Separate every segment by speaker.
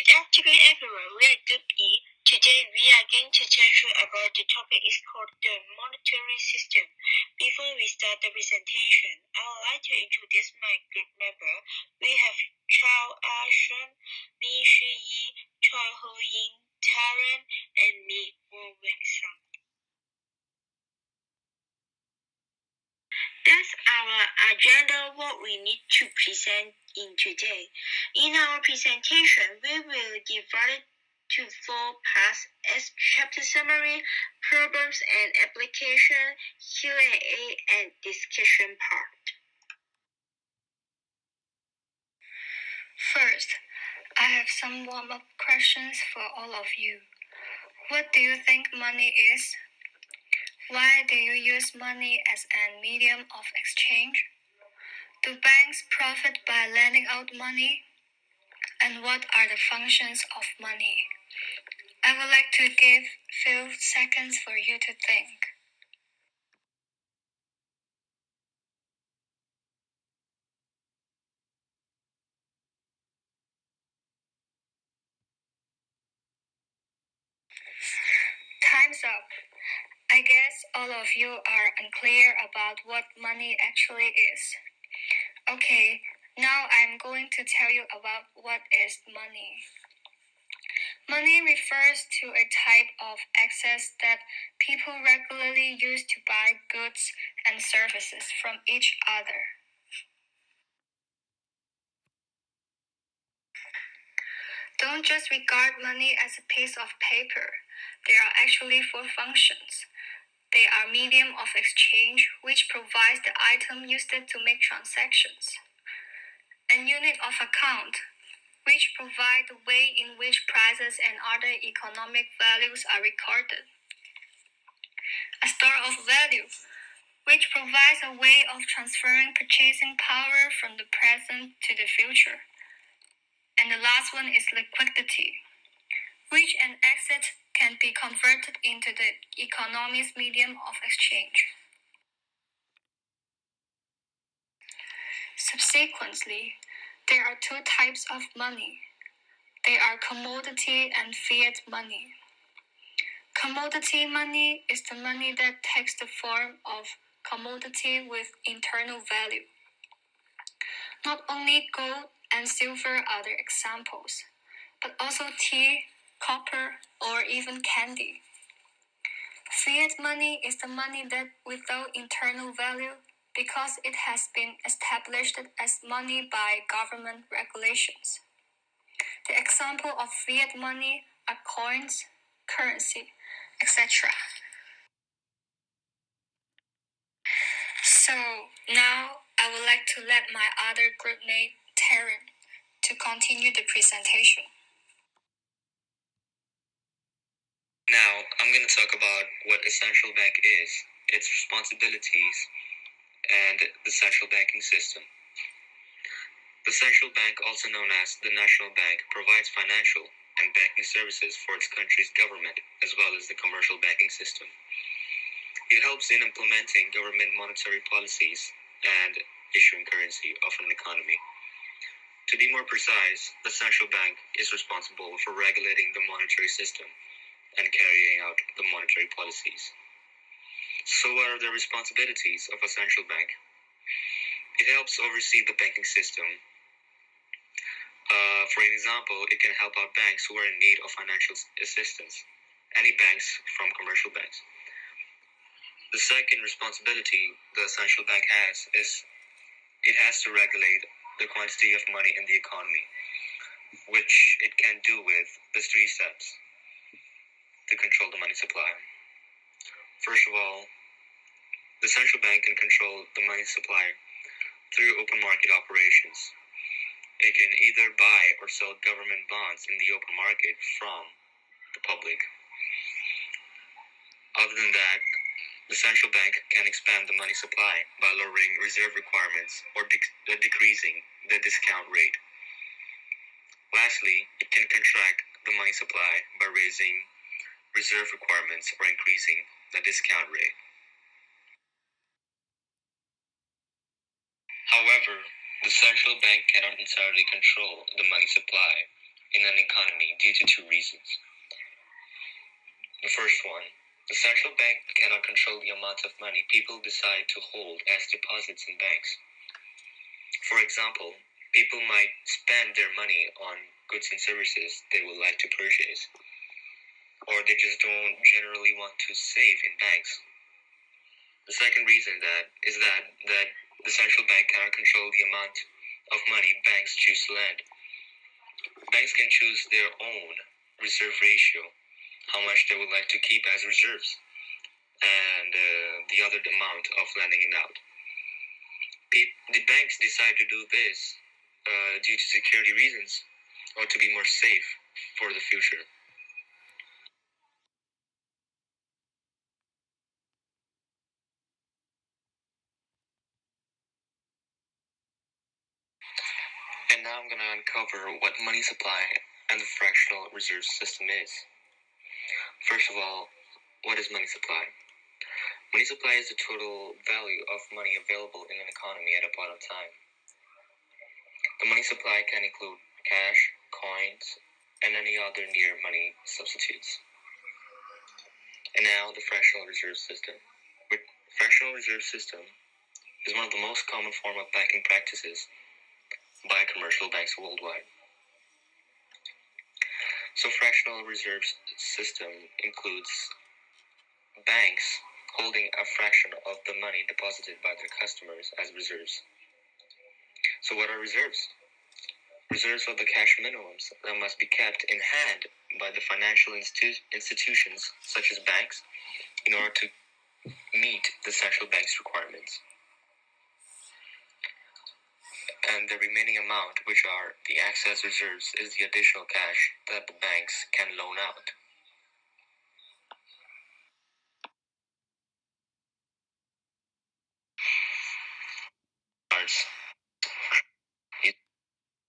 Speaker 1: Good afternoon, everyone. We are Group E. Today, we are going to tell you about the topic is called the monetary system. Before we start the presentation, I would like to introduce my group member. We have Chao Ashen, Mi Shi, Choi Ho Ying, Taran, and me, Wu Wing Song. That's our agenda, what we need to present in today. In our presentation, we will divide it to 4 parts as chapter summary, problems and application, Q&A, and discussion part. First, I have some warm-up questions for all of you. What do you think money is? Why do you use money as a medium of exchange? Do banks profit by lending out money? And what are the functions of money? I would like to give few seconds for you to think. Time's up. I guess all of you are unclear about what money actually is. Okay, now I'm going to tell you about what is money. Money refers to a type of access that people regularly use to buy goods and services from each other. Don't just regard money as a piece of paper. There are actually 4 functions. They are medium of exchange, which provides the item used to make transactions, and unit of account, which provide the way in which prices and other economic values are recorded, a store of value, which provides a way of transferring purchasing power from the present to the future, and the last one is liquidity, which an asset can be converted into the economy's medium of exchange. Subsequently, there are 2 types of money. They are commodity and fiat money. Commodity money is the money that takes the form of commodity with internal value. Not only gold and silver are the examples, but also tea, copper, or even candy. Fiat money is the money that without internal value because it has been established as money by government regulations. The example of fiat money are coins, currency, etc. So now I would like to let my other group mate, Taryn, to continue the presentation. Now, I'm going to talk about what a central bank is, its responsibilities, and the central banking system. The central bank, also known as the National Bank, provides financial and banking services for its country's government, as well as the commercial banking system. It helps in implementing government monetary policies and issuing currency of an economy. To be more precise, the central bank is responsible for regulating the monetary system and carrying out the monetary policies. So what are the responsibilities of a central bank? It helps oversee the banking system. For example, it can help out banks who are in need of financial assistance, any banks from commercial banks. The second responsibility the central bank has is it has to regulate the quantity of money in the economy, which it can do with the 3 steps to control the money supply. First of all, the central bank can control the money supply through open market operations. It can either buy or sell government bonds in the open market from the public. Other than that, the central bank can expand the money supply by lowering reserve requirements or decreasing the discount rate. Lastly, it can contract the money supply by raising reserve requirements or increasing the discount rate. However, the central bank cannot entirely control the money supply. in an economy due to two reasons. The first one, the central bank cannot control the amount of money people decide to hold as deposits in banks. For example, people might spend their money on goods and services they would like to purchase, or they just don't generally want to save in banks. The second reason is that the central bank cannot control the amount of money banks choose to lend. Banks can choose their own reserve ratio, how much they would like to keep as reserves, and the other amount of lending it out. The banks decide to do this due to security reasons or to be more safe for the future. And now I'm going to uncover what money supply and the fractional reserve system is. First of all, what is money supply? Money supply is the total value of money available in an economy at a point of time. The money supply can include cash, coins, and any other near money substitutes. And now the fractional reserve system. The fractional reserve system is one of the most common form of banking practices by commercial banks worldwide. So fractional reserve system includes banks holding a fraction of the money deposited by their customers as reserves. So what are reserves? Reserves are the cash minimums that must be kept in hand by the financial institutions such as banks in order to meet the central bank's requirements. And the remaining amount, which are the excess reserves, is the additional cash that the banks can loan out. It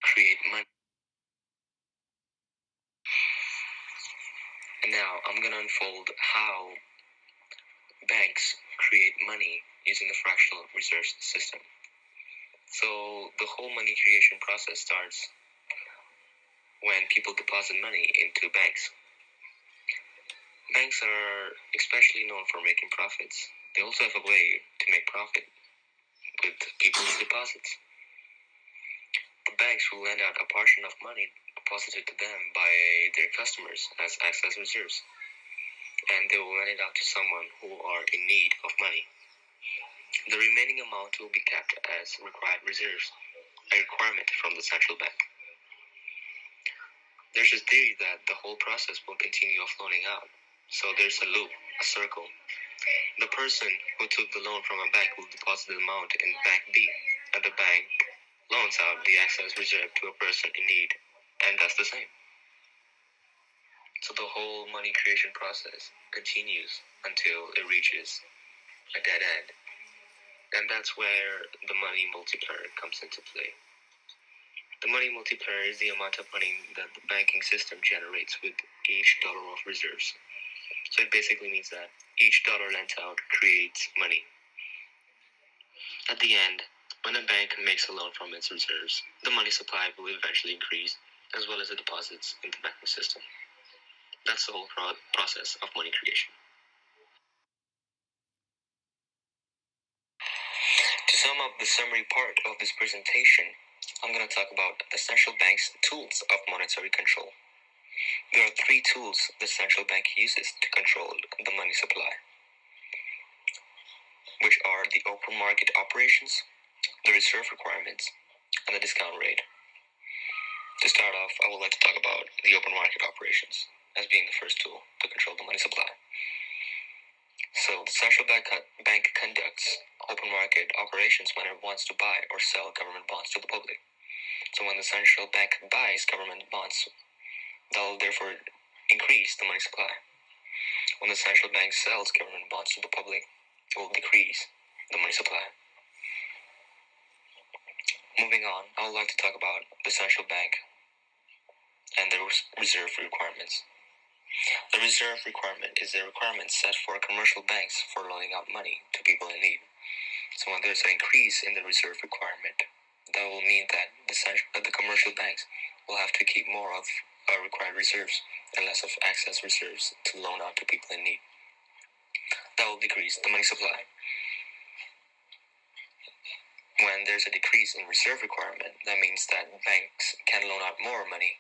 Speaker 1: create money. And now I'm going to unfold how banks create money using the fractional reserve system. So the whole money creation process starts when people deposit money into banks. Banks are especially known for making profits. They also have a way to make profit with people's deposits. The banks will lend out a portion of money deposited to them by their customers as excess reserves, and they will lend it out to someone who are in need of money. The remaining amount will be kept as required reserves, a requirement from the central bank. There's a theory that the whole process will continue of loaning out, so there's a loop, a circle. The person who took the loan from a bank will deposit the amount in Bank B, and the bank loans out the excess reserve to a person in need, and that's the same. So the whole money creation process continues until it reaches a dead end. And that's where the money multiplier comes into play. The money multiplier is the amount of money that the banking system generates with each dollar of reserves. So it basically means that each dollar lent out creates money. At the end, when a bank makes a loan from its reserves, the money supply will eventually increase, as well as the deposits in the banking system. That's the whole process of money creation. To sum up the summary part of this presentation, I'm going to talk about the central bank's tools of monetary control. There are three tools the central bank uses to control the money supply, which are the open market operations, the reserve requirements, and the discount rate. To start off, I would like to talk about the open market operations as being the first tool to control the money supply. So the central bank conducts open market operations when it wants to buy or sell government bonds to the public. So when the central bank buys government bonds, that will therefore increase the money supply. When the central bank sells government bonds to the public, it will decrease the money supply. Moving on, I would like to talk about the central bank and the reserve requirements. The reserve requirement is the requirement set for commercial banks for loaning out money to people in need. So when there's an increase in the reserve requirement, that will mean that the commercial banks will have to keep more of required reserves and less of excess reserves to loan out to people in need. That will decrease the money supply. When there's a decrease in reserve requirement, that means that banks can loan out more money.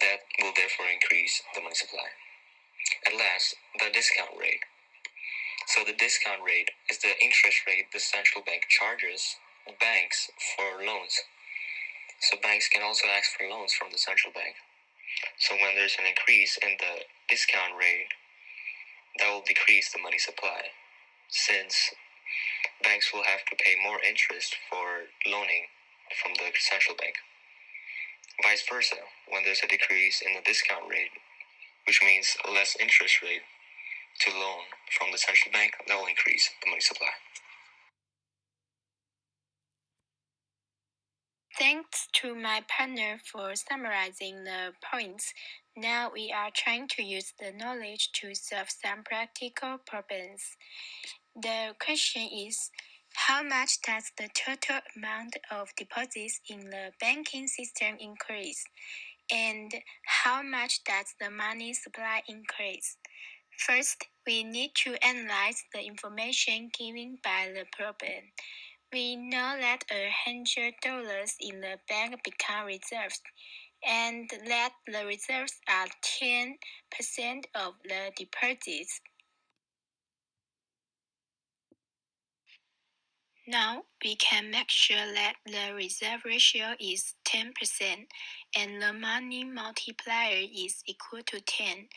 Speaker 1: That will therefore increase the money supply. At last, the discount rate. So the discount rate is the interest rate the central bank charges banks for loans. So banks can also ask for loans from the central bank. So when there's an increase in the discount rate, that will decrease the money supply, since banks will have to pay more interest for loaning from the central bank. Vice versa, when there's a decrease in the discount rate, which means a less interest rate to loan from the central bank, that will increase the money supply.
Speaker 2: Thanks to my partner for summarizing the points. Now we are trying to use the knowledge to solve some practical problems. The question is, how much does the total amount of deposits in the banking system increase? And how much does the money supply increase? First, we need to analyze the information given by the problem. We know that $100 in the bank become reserves, and that the reserves are 10% of the deposits. Now we can make sure that the reserve ratio is 10% and the money multiplier is equal to 10,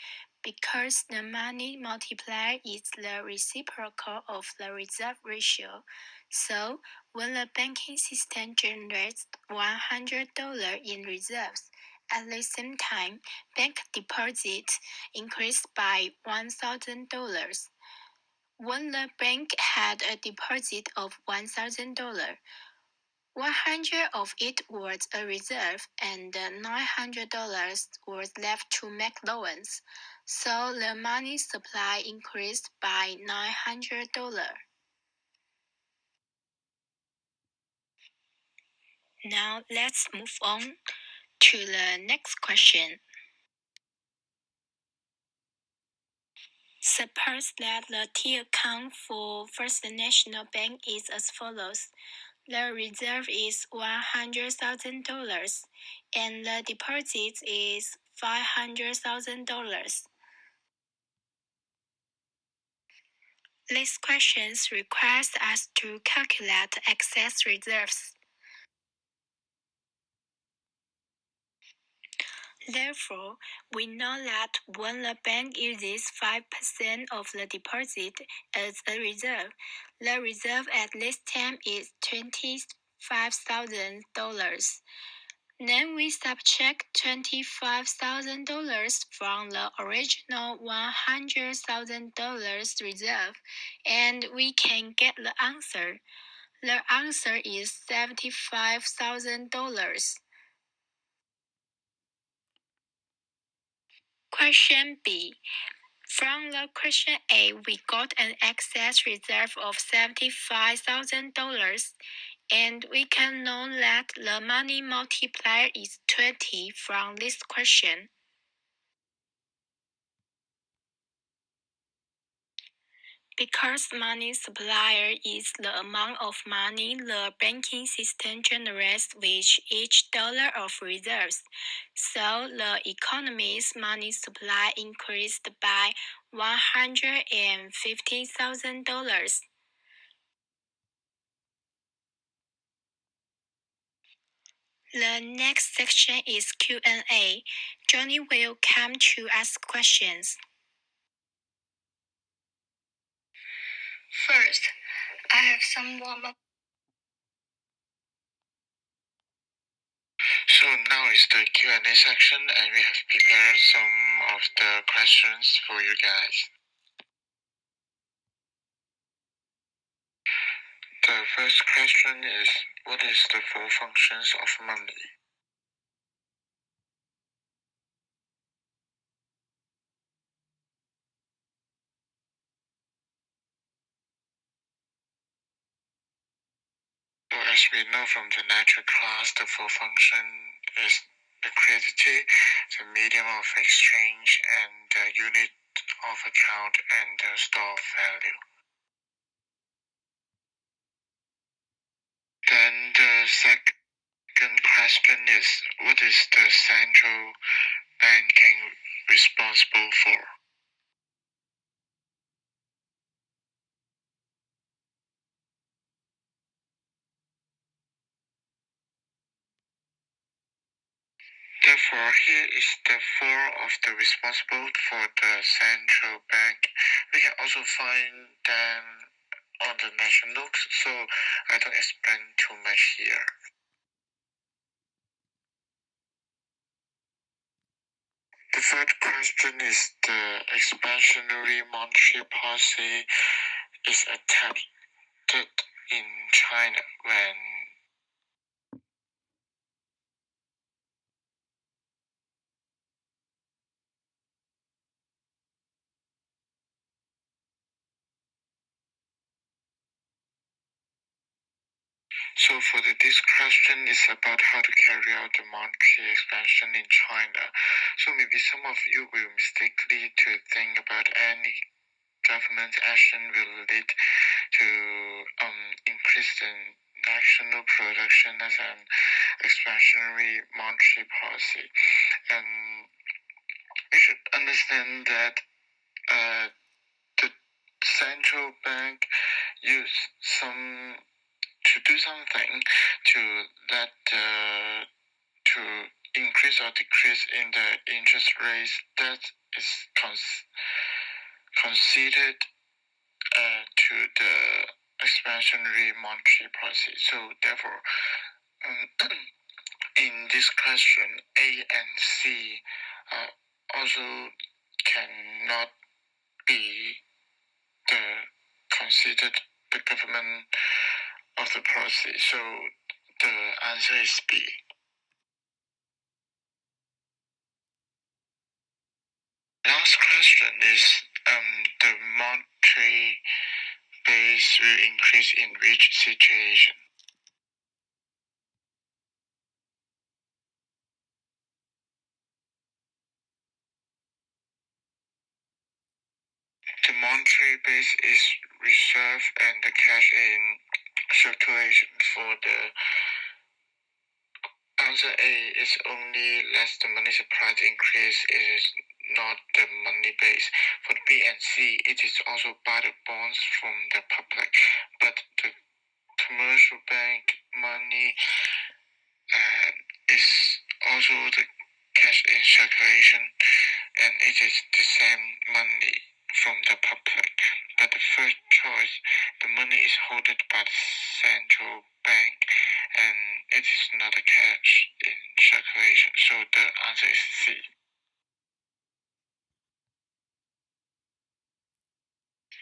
Speaker 2: because the money multiplier is the reciprocal of the reserve ratio. So when the banking system generates $100 in reserves, at the same time, bank deposits increase by $1,000. When the bank had a deposit of $1,000, 100 of it was a reserve and $900 was left to make loans. So the money supply increased by $900. Now let's move on to the next question. Suppose that the T account for First National Bank is as follows. The reserve is $100,000 and the deposit is $500,000. This question requires us to calculate excess reserves. Therefore, we know that when the bank uses 5% of the deposit as a reserve, the reserve at this time is $25,000. Then we subtract $25,000 from the original $100,000 reserve, and we can get the answer. The answer is $75,000. Question B. From the question A, we got an excess reserve of $75,000, and we can know that the money multiplier is 20 from this question. Because money supplier is the amount of money the banking system generates with each dollar of reserves, so the economy's money supply increased by $150,000. The next section is Q&A. Johnny will come to ask questions. First, I have some warm-up.
Speaker 3: So now is the Q&A section, and we have prepared some of the questions for you guys. The first question is, what is the four functions of money? So as we know from the natural class, the four function is accredited currency, the medium of exchange, and the unit of account and the store of value. Then the second question is, what is the central banking responsible for? Therefore, here is the four of the responsible for the central bank. We can also find them on the national notes, so I don't explain too much here. The third question is the expansionary monetary policy is attempted in China when So for this question is about how to carry out the monetary expansion in China. So maybe some of you will mistakenly to think about any government action will lead to increase the national production as an expansionary monetary policy. And we should understand that the central bank use to do something to let to increase or decrease in the interest rates that is considered to the expansionary monetary policy. So therefore, in this question, A and C also cannot be considered the government of the policy. So the answer is B. Last question is the monetary base will increase in which situation? The monetary base is reserve and the cash in circulation. For the answer A is only less the money supply increase, it is not the money base. For B and C, it is also buy the bonds from the public, but the commercial bank money is also the cash in circulation, and it is the same money from the public. But the first choice, the money is held by the central bank, and it is not a cash in circulation. So the answer is C.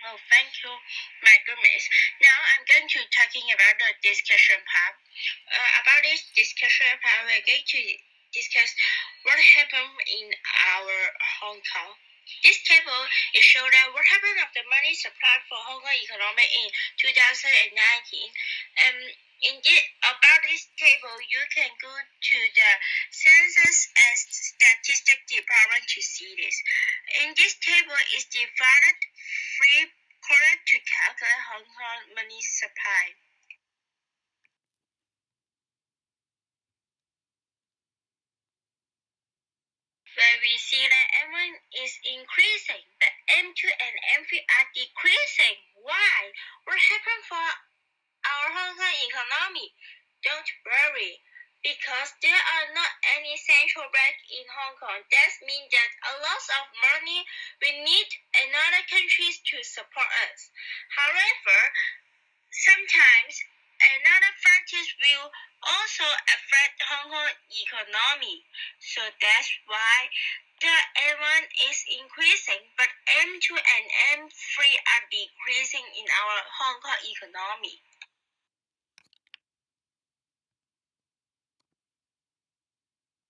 Speaker 2: Oh, thank you. My goodness. Now I'm going to talking about the discussion part. About this discussion part, we're going to discuss what happened in our Hong Kong. This table is showing that what happened of the money supply for Hong Kong economy in 2019. About this table, you can go to the Census and Statistics Department to see this. In this table is divided three quarters to calculate Hong Kong money supply. Where we see that M1 is increasing, but M2 and M3 are decreasing. Why? What happened for our Hong Kong economy? Don't worry, because there are not any central bank in Hong Kong. That means that a lot of money we need another countries to support us. However, sometimes another factors will also affect Hong Kong economy. So that's why the M1 is increasing, but M2 and M3 are decreasing in our Hong Kong economy.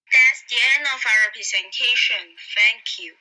Speaker 2: That's the end of our presentation. Thank you.